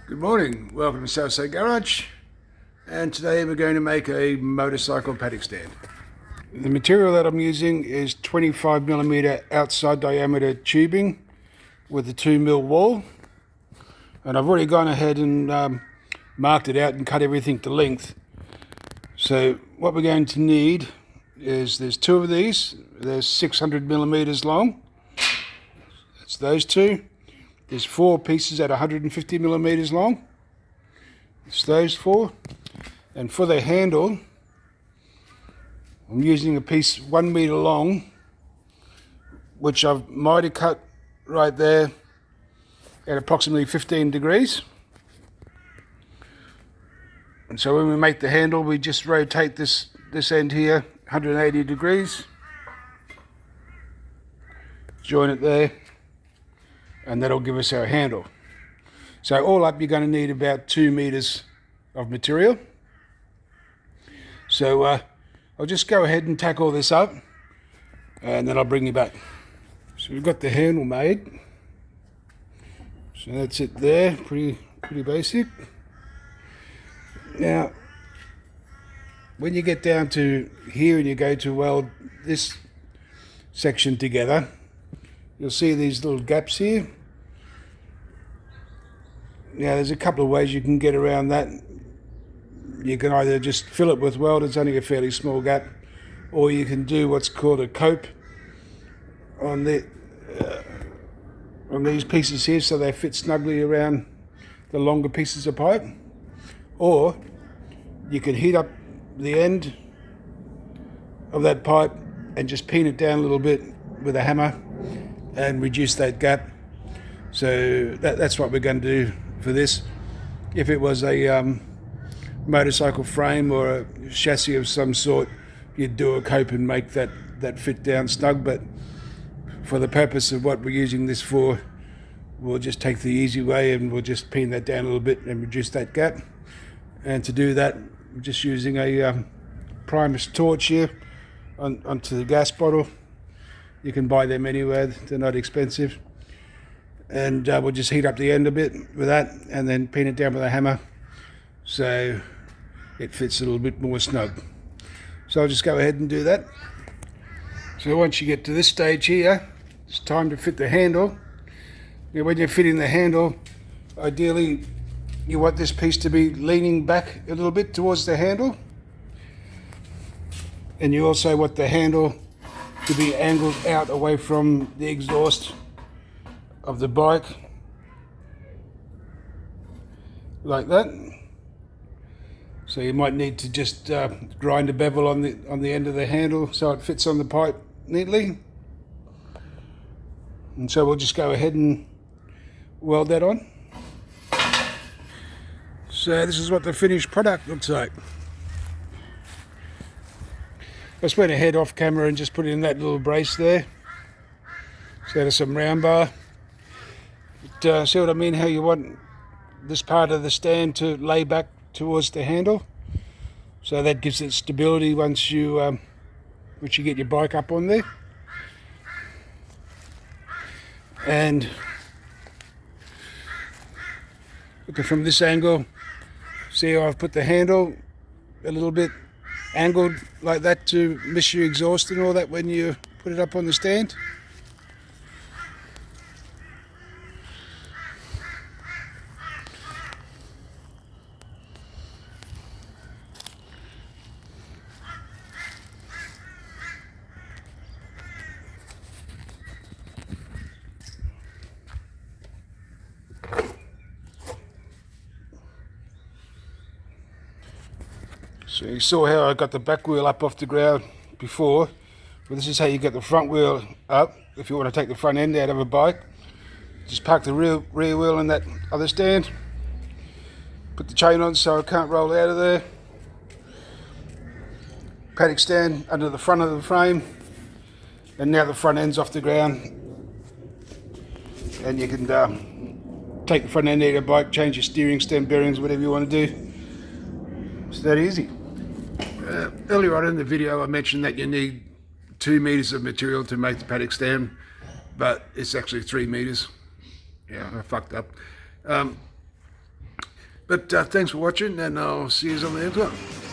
Good morning, welcome to Southside Garage, and today we're going to make a motorcycle paddock stand. The material that I'm using is 25mm outside diameter tubing with a 2mm wall, and I've already gone ahead and marked it out and cut everything to length. So what we're going to need is there's two of these. They're 600mm long. That's those two. There's four pieces at 150mm long. It's those four. And for the handle, I'm using a piece 1 meter long, which I've mitre cut right there at approximately 15 degrees. And so when we make the handle, we just rotate this end here 180 degrees. Join it there. And that'll give us our handle. So all up, you're going to need about 2 meters of material. So I'll just go ahead and tack all this up, and then I'll bring you back. So we've got the handle made. So that's it there, pretty basic. Now, when you get down to here and you go to weld this section together, you'll see these little gaps here. Now there's a couple of ways you can get around that. You can either just fill it with weld, it's only a fairly small gap, or you can do what's called a cope on these pieces here so they fit snugly around the longer pieces of pipe. Or you can heat up the end of that pipe and just pin it down a little bit with a hammer and reduce that gap. So that's what we're going to do for this. If it was a motorcycle frame or a chassis of some sort, you'd do a cope and make that fit down snug, but for the purpose of what we're using this for, we'll just take the easy way and we'll just pin that down a little bit and reduce that gap. And to do that, we're just using a Primus torch here onto the gas bottle. You can buy them anywhere, they're not expensive. And we'll just heat up the end a bit with that and then pin it down with a hammer so it fits a little bit more snug. So I'll just go ahead and do that. So once you get to this stage here, it's time to fit the handle. Now when you're fitting the handle, ideally you want this piece to be leaning back a little bit towards the handle, and you also want the handle to be angled out away from the exhaust of the bike, like that. So you might need to just grind a bevel on the end of the handle so it fits on the pipe neatly. And so we'll just go ahead and weld that on. So this is what the finished product looks like. I just went ahead off camera and just put in that little brace there. So there's some round bar. But, see what I mean, how you want this part of the stand to lay back towards the handle. So that gives it stability once you get your bike up on there. And looking from this angle, see how I've put the handle a little bit angled like that to miss your exhaust and all that when you put it up on the stand. So you saw how I got the back wheel up off the ground before. Well, this is how you get the front wheel up if you want to take the front end out of a bike. Just park the rear wheel in that other stand. Put the chain on so it can't roll out of there. Paddock stand under the front of the frame. And now the front end's off the ground. And you can take the front end out of your bike, change your steering, stem bearings, whatever you want to do. It's that easy. Earlier on in the video I mentioned that you need 2 meters of material to make the paddock stand, but it's actually 3 meters. Yeah, I fucked up. But thanks for watching, and I'll see you on the next one.